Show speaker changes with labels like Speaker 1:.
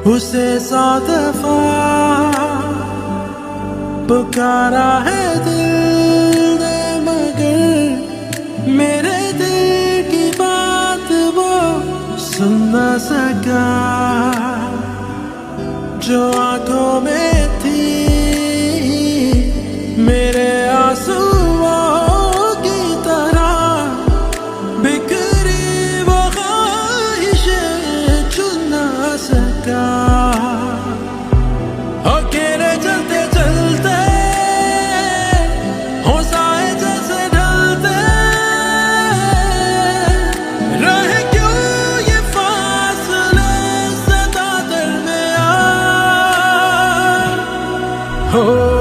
Speaker 1: उसे 100 दफा पुकारा है दिल ने, मगर मेरे दिल की बात वो सुन न सका। जो आंखों में थी मेरे आंसुओं की तरह बिखरी वो ख्वाहिशें चुन न सका। अकेले चलते चलते होशाए जैसे ढलते रहे, क्यों ये फासले सदा दरमियां हो।